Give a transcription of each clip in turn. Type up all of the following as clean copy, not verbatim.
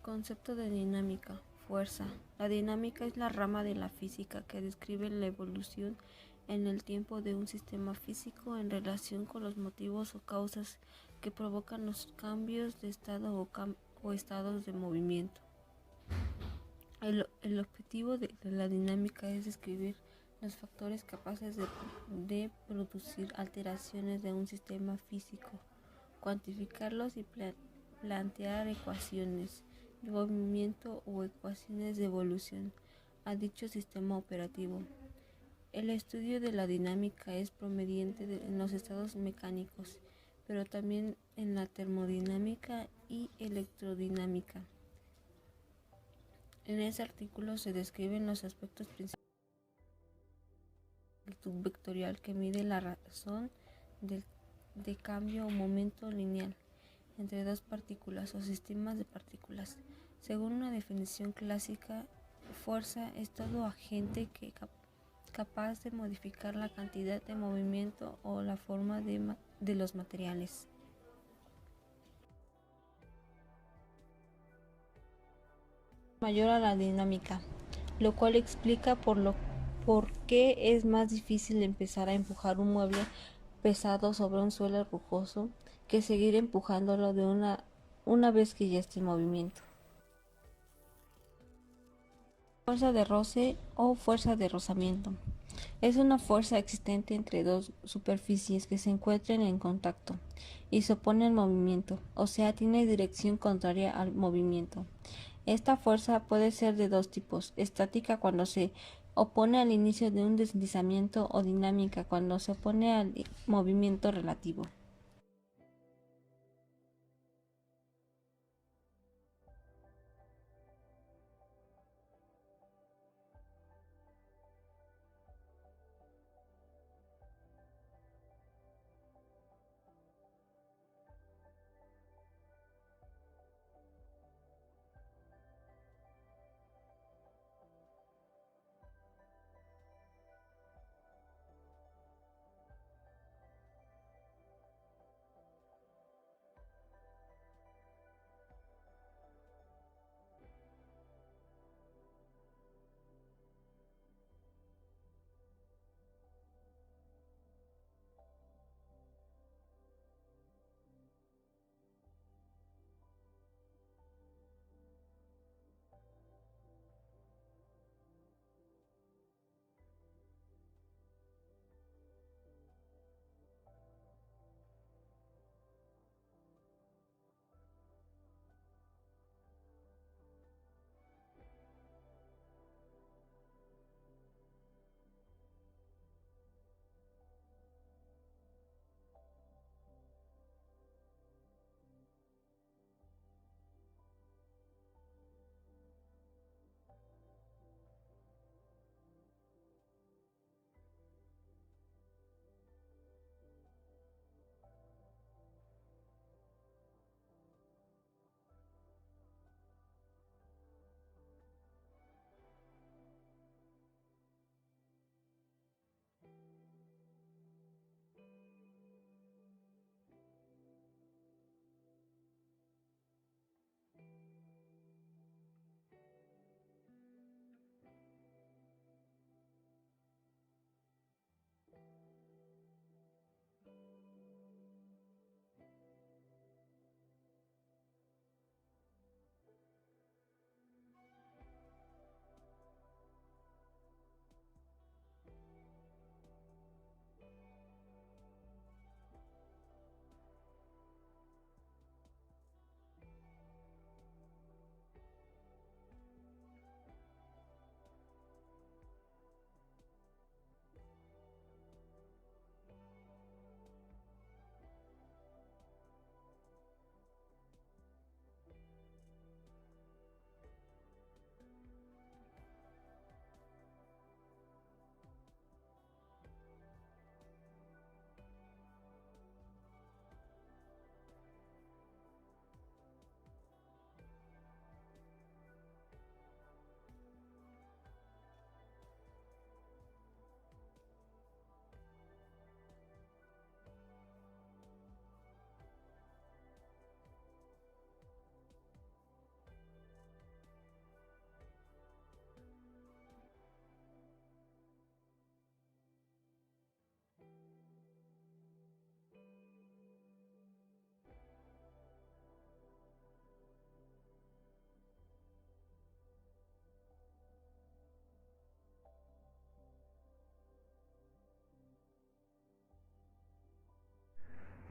Concepto de dinámica. Fuerza. La dinámica es la rama de la física que describe la evolución en el tiempo de un sistema físico en relación con los motivos o causas que provocan los cambios de estado o estados de movimiento. El objetivo de la dinámica es describir los factores capaces de producir alteraciones de un sistema físico, cuantificarlos y plantear ecuaciones de movimiento o ecuaciones de evolución a dicho sistema operativo. El estudio de la dinámica es prominente en los estados mecánicos, pero también en la termodinámica y electrodinámica. En este artículo se describen los aspectos principales del subvectorial que mide la razón de cambio o momento lineal entre dos partículas o sistemas de partículas. Según una definición clásica, fuerza es todo agente capaz de modificar la cantidad de movimiento o la forma de los materiales. Mayor a la dinámica, lo cual explica por qué es más difícil empezar a empujar un mueble pesado sobre un suelo rugoso que seguir empujándolo una vez que ya esté en movimiento. Fuerza de roce o fuerza de rozamiento. Es una fuerza existente entre dos superficies que se encuentran en contacto y se oponen al movimiento, o sea, tiene dirección contraria al movimiento. Esta fuerza puede ser de dos tipos: estática cuando se opone al inicio de un deslizamiento o dinámica cuando se opone al movimiento relativo.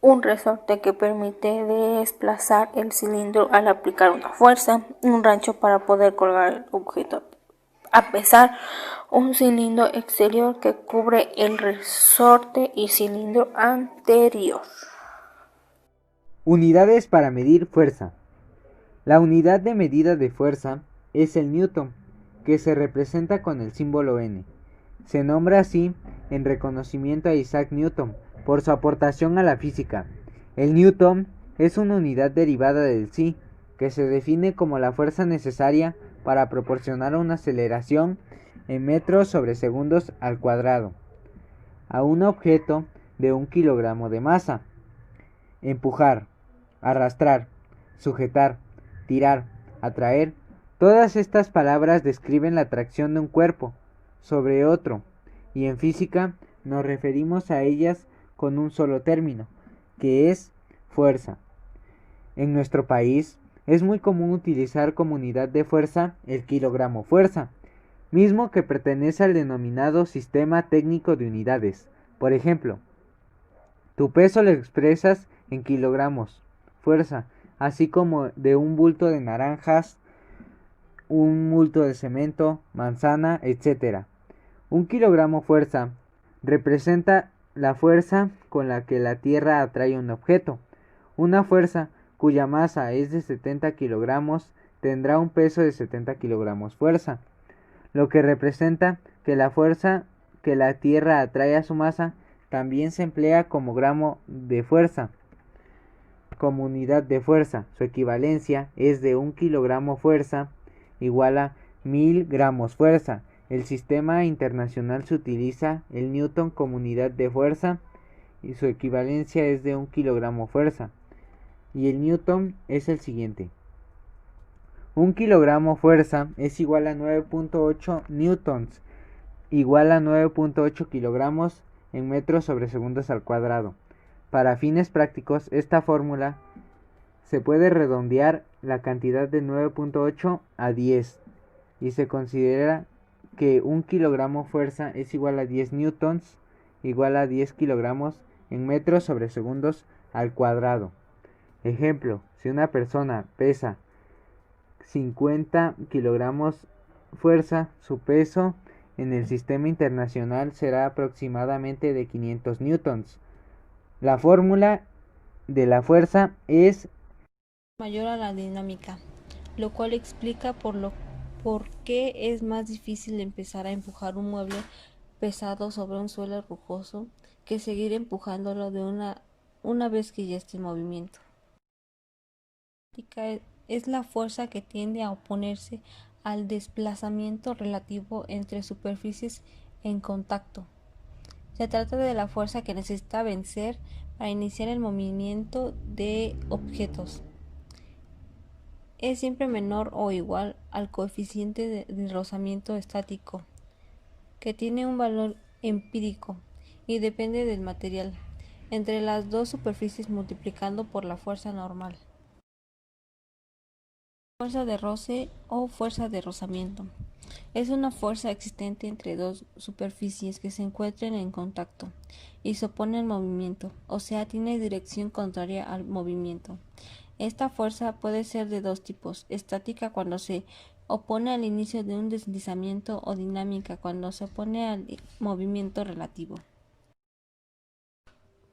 Un resorte que permite desplazar el cilindro al aplicar una fuerza. Un gancho para poder colgar el objeto a pesar. Un cilindro exterior que cubre el resorte y cilindro anterior. Unidades para medir fuerza. La unidad de medida de fuerza es el newton, que se representa con el símbolo N. Se nombra así en reconocimiento a Isaac Newton por su aportación a la física. El newton es una unidad derivada del psi, que se define como la fuerza necesaria para proporcionar una aceleración en metros sobre segundos al cuadrado a un objeto de 1 kilogramo de masa. Empujar, arrastrar, sujetar, tirar, atraer. Todas estas palabras describen la atracción de un cuerpo sobre otro, y en física nos referimos a ellas con un solo término, que es fuerza. En nuestro país es muy común utilizar como unidad de fuerza el kilogramo fuerza, mismo que pertenece al denominado sistema técnico de unidades. Por ejemplo, tu peso lo expresas en kilogramos, fuerza, así como de un bulto de naranjas, un bulto de cemento, manzana, etc. Un kilogramo fuerza representa la fuerza con la que la Tierra atrae un objeto. Una fuerza cuya masa es de 70 kilogramos tendrá un peso de 70 kilogramos fuerza, lo que representa que la fuerza que la Tierra atrae a su masa también se emplea como gramo de fuerza, como unidad de fuerza. Su equivalencia es de 1 kilogramo fuerza igual a 1000 gramos fuerza. El sistema internacional se utiliza el newton como unidad de fuerza y su equivalencia es de 1 kilogramo fuerza. Y el newton es el siguiente. 1 kilogramo fuerza es igual a 9.8 newtons, igual a 9.8 kilogramos en metros sobre segundos al cuadrado. Para fines prácticos, esta fórmula se puede redondear la cantidad de 9.8 a 10 y se considera que 1 kilogramo fuerza es igual a 10 newtons, igual a 10 kilogramos en metros sobre segundos al cuadrado. Ejemplo, si una persona pesa 50 kilogramos fuerza, su peso en el sistema internacional será aproximadamente de 500 newtons. La fórmula de la fuerza es mayor a la dinámica, lo cual explica por qué es más difícil empezar a empujar un mueble pesado sobre un suelo rugoso que seguir empujándolo una vez que ya esté en movimiento. Es la fuerza que tiende a oponerse al desplazamiento relativo entre superficies en contacto. Se trata de la fuerza que necesita vencer para iniciar el movimiento de objetos. Es siempre menor o igual al coeficiente de rozamiento estático, que tiene un valor empírico y depende del material, entre las dos superficies multiplicando por la fuerza normal. Fuerza de roce o fuerza de rozamiento. Es una fuerza existente entre dos superficies que se encuentran en contacto y se oponen al movimiento, o sea, tiene dirección contraria al movimiento. Esta fuerza puede ser de dos tipos: estática cuando se opone al inicio de un deslizamiento o dinámica cuando se opone al movimiento relativo.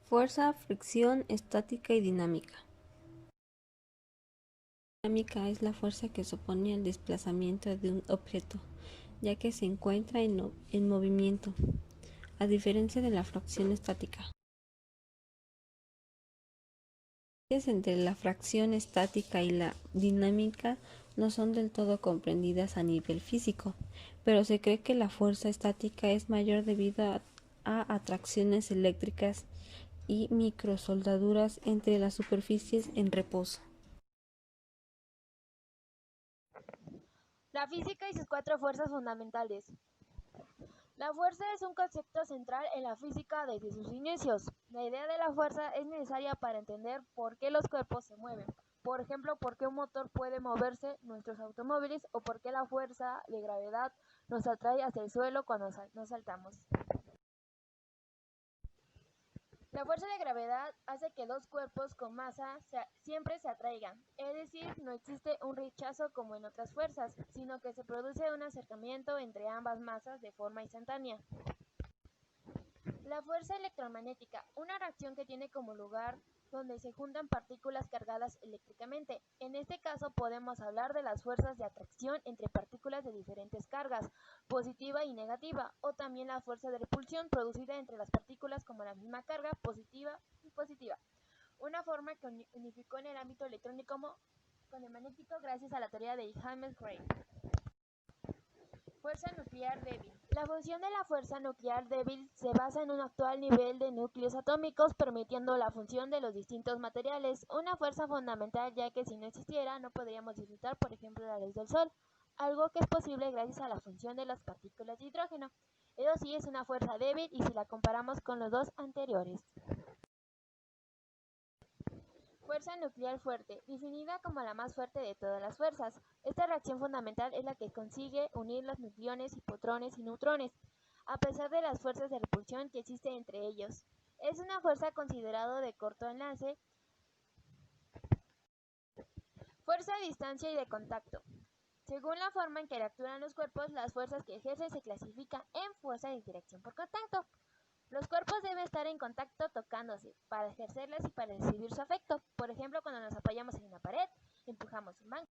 Fuerza, fricción, estática y dinámica. La dinámica es la fuerza que se opone al desplazamiento de un objeto, ya que se encuentra en movimiento, a diferencia de la fricción estática. Las diferencias entre la fricción estática y la dinámica no son del todo comprendidas a nivel físico, pero se cree que la fuerza estática es mayor debido a atracciones eléctricas y microsoldaduras entre las superficies en reposo. La física y sus cuatro fuerzas fundamentales. La fuerza es un concepto central en la física desde sus inicios. La idea de la fuerza es necesaria para entender por qué los cuerpos se mueven. Por ejemplo, por qué un motor puede moverse, nuestros automóviles, o por qué la fuerza de gravedad nos atrae hacia el suelo cuando nos saltamos. La fuerza de gravedad hace que dos cuerpos con masa siempre se atraigan, es decir, no existe un rechazo como en otras fuerzas, sino que se produce un acercamiento entre ambas masas de forma instantánea. La fuerza electromagnética, una reacción que tiene como lugar donde se juntan partículas cargadas eléctricamente. En este caso podemos hablar de las fuerzas de atracción entre partículas de diferentes cargas, positiva y negativa, o también la fuerza de repulsión producida entre las partículas como la misma carga, positiva y positiva. Una forma que unificó en el ámbito electrónico con el magnético gracias a la teoría de James Gray. Fuerza nuclear débil. La función de la fuerza nuclear débil se basa en un actual nivel de núcleos atómicos permitiendo la función de los distintos materiales, una fuerza fundamental ya que si no existiera no podríamos disfrutar por ejemplo la luz del sol, algo que es posible gracias a la función de las partículas de hidrógeno. Eso sí es una fuerza débil y si la comparamos con los dos anteriores. Fuerza nuclear fuerte, definida como la más fuerte de todas las fuerzas. Esta reacción fundamental es la que consigue unir los nucleones, protones y neutrones, a pesar de las fuerzas de repulsión que existen entre ellos. Es una fuerza considerada de corto enlace. Fuerza de distancia y de contacto. Según la forma en que actúan los cuerpos, las fuerzas que ejercen se clasifican en fuerza de interacción por contacto. Los cuerpos deben estar en contacto tocándose para ejercerlas y para recibir su afecto. Por ejemplo, cuando nos apoyamos en una pared, empujamos un banco.